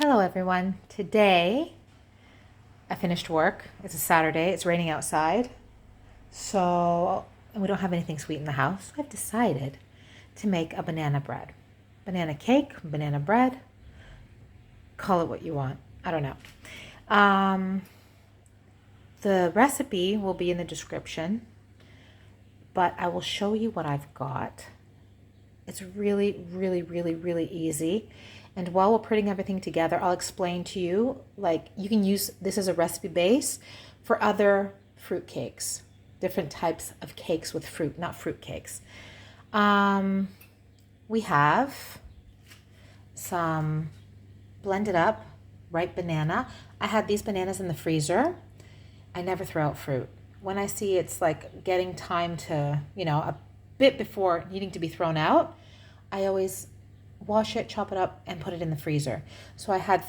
Hello everyone. Today I finished work. It's a Saturday. It's raining outside. And we don't have anything sweet in the house. I've decided to make a banana bread. Banana cake, banana bread. Call it what you want. I don't know. The recipe will be in the description, but I will show you what I've got. It's really, really, really, really easy. And while we're putting everything together, I'll explain to you, like, you can use this as a recipe base for other fruit cakes, different types of cakes with fruit, not fruit cakes. We have some blended up ripe banana. I had these bananas in the freezer. I never throw out fruit. When I see it's like getting time to, a bit before needing to be thrown out, I always wash it, chop it up, and put it in the freezer. So I have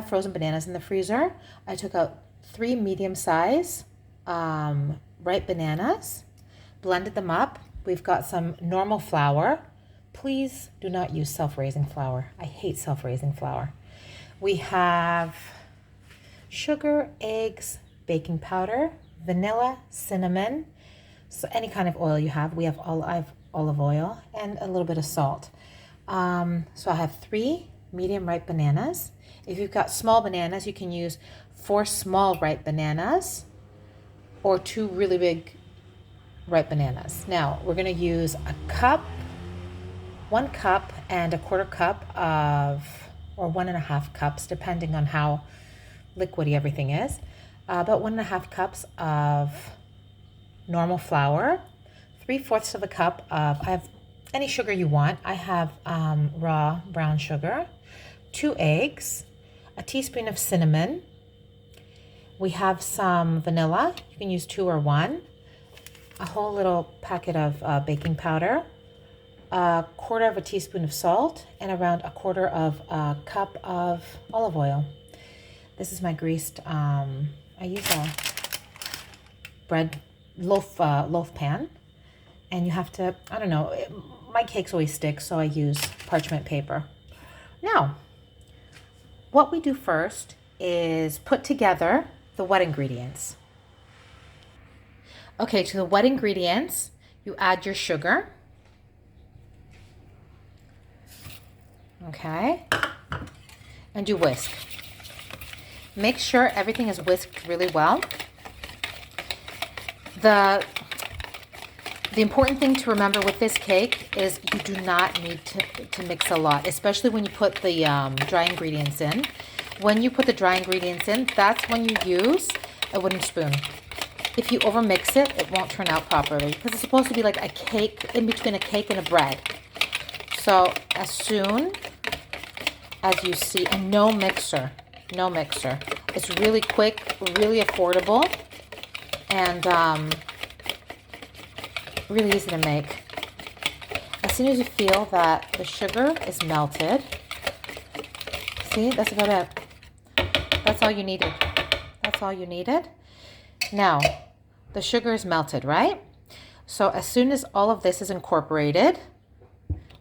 frozen bananas in the freezer. I took out 3 medium-size ripe bananas, blended them up. We've got some normal flour. Please do not use self-raising flour. I hate self-raising flour. We have sugar, eggs, baking powder, vanilla, cinnamon, so any kind of oil you have. I have olive oil and a little bit of salt. So I have 3 medium ripe bananas. If you've got small bananas, you can use 4 small ripe bananas or 2 really big ripe bananas. Now we're going to use a cup, 1 cup and a 1/4 cup or 1.5 cups, depending on how liquidy everything is. About 1.5 cups of normal flour, 3/4 of a cup of, I have any sugar you want. I have raw brown sugar, 2 eggs, a teaspoon of cinnamon. We have some vanilla. You can use 2 or 1. A whole little packet of baking powder, 1/4 of a teaspoon of salt, and around 1/4 of a cup of olive oil. This is my greased, I use a bread loaf pan. And you have to, I don't know, my cakes always stick, so I use parchment paper. Now, what we do first is put together the wet ingredients. Okay, to the wet ingredients, you add your sugar. Okay, and you whisk. Make sure everything is whisked really well. The important thing to remember with this cake is you do not need to mix a lot, especially when you put the dry ingredients in. When you put the dry ingredients in, that's when you use a wooden spoon. If you overmix it, it won't turn out properly because it's supposed to be like a cake, in between a cake and a bread. So as soon as you see, and no mixer. It's really quick, really affordable, and really easy to make. As soon as you feel that the sugar is melted, see, that's about it. That's all you needed. Now, the sugar is melted, right? So as soon as all of this is incorporated,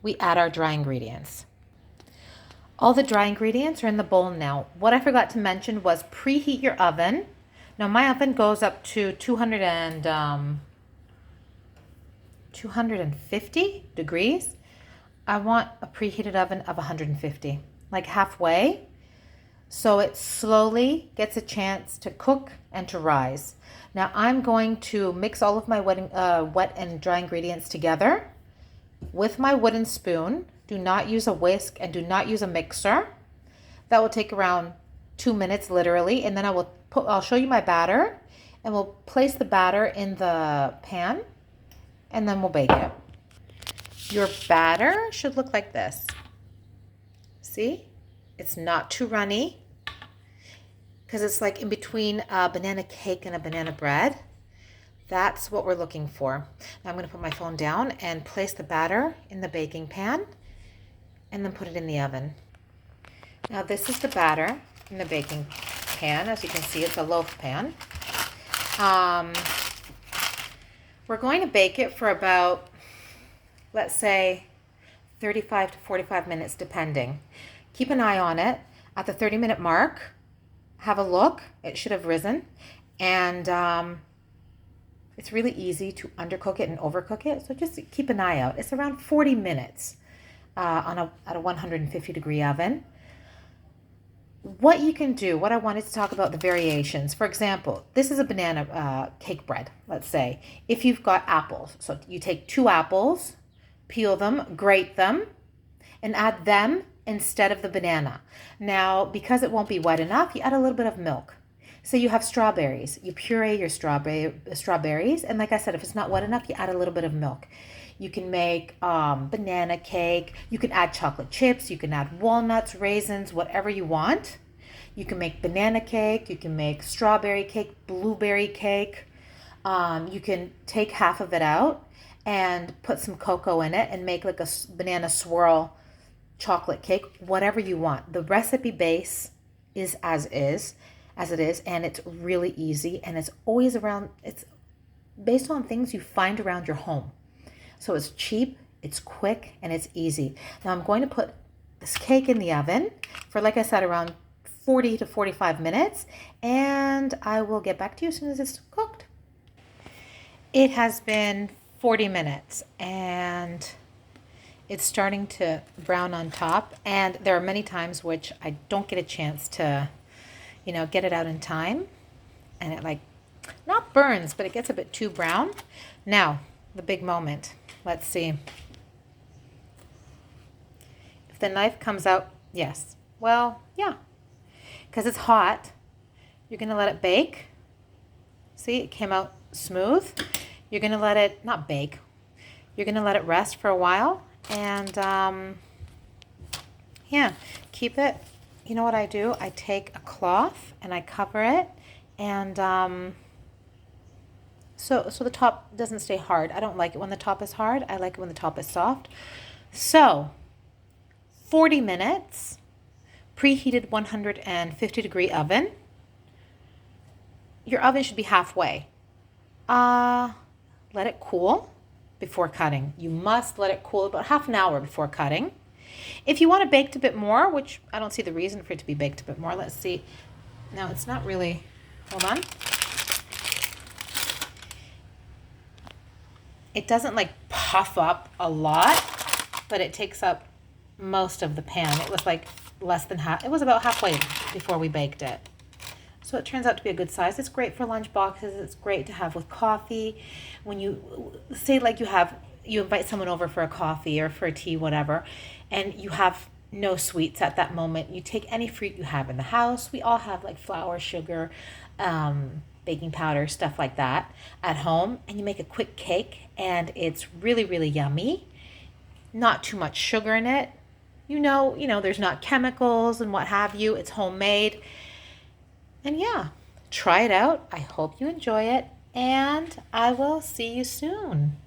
we add our dry ingredients. All the dry ingredients are in the bowl now. What I forgot to mention was preheat your oven. Now my oven goes up to 250 degrees. I want a preheated oven of 150, like halfway, so it slowly gets a chance to cook and to rise. Now I'm going to mix all of my wet and dry ingredients together with my wooden spoon. Do not use a whisk and do not use a mixer. That will take around 2 minutes literally, and then I'll show you my batter, and we'll place the batter in the pan, and then we'll bake it. Your batter should look like this. See? It's not too runny because it's like in between a banana cake and a banana bread. That's what we're looking for. Now I'm going to put my phone down and place the batter in the baking pan and then put it in the oven. Now this is the batter in the baking pan. As you can see, it's a loaf pan. We're going to bake it for about, let's say, 35 to 45 minutes, depending. Keep an eye on it. At the 30-minute mark, have a look. It should have risen. And it's really easy to undercook it and overcook it. So just keep an eye out. It's around 40 minutes at a 150-degree oven. What you can do, what I wanted to talk about, the variations. For example, this is a banana cake bread, let's say. If you've got apples, so you take 2 apples, peel them, grate them, and add them instead of the banana. Now, because it won't be wet enough, you add a little bit of milk. So you have strawberries. You puree your strawberries, and like I said, if it's not wet enough, you add a little bit of milk. You can make banana cake. You can add chocolate chips. You can add walnuts, raisins, whatever you want. You can make banana cake. You can make strawberry cake, blueberry cake. You can take half of it out and put some cocoa in it and make like a banana swirl chocolate cake, whatever you want. The recipe base is as it is, and it's really easy, and it's based on things you find around your home. So it's cheap, it's quick, and it's easy. Now I'm going to put this cake in the oven for, like I said, around 40 to 45 minutes, and I will get back to you as soon as it's cooked. It has been 40 minutes, and it's starting to brown on top, and there are many times which I don't get a chance to, get it out in time, and it not burns, but it gets a bit too brown. Now, the big moment. Let's see. If the knife comes out, yes. Well, yeah. Because it's hot, you're going to let it bake. See, it came out smooth. You're going to let it, not bake, you're going to let it rest for a while. And, yeah, keep it. You know what I do? I take a cloth and I cover it. And, so the top doesn't stay hard. I don't like it when the top is hard. I like it when the top is soft. So 40 minutes, preheated 150-degree oven. Your oven should be halfway. Let it cool before cutting. You must let it cool about half an hour before cutting. If you want it baked a bit more, which I don't see the reason for it to be baked a bit more. Let's see. Now it's not really, hold on. It doesn't puff up a lot, but it takes up most of the pan. It was less than half. It was about halfway before we baked it. So it turns out to be a good size. It's great for lunch boxes. It's great to have with coffee. When you say you invite someone over for a coffee or for a tea, whatever, and you have no sweets at that moment, you take any fruit you have in the house. We all have flour, sugar, baking powder, stuff like that at home, and you make a quick cake, and it's really, really yummy. Not too much sugar in it. There's not chemicals and what have you. It's homemade. And yeah, try it out. I hope you enjoy it, and I will see you soon.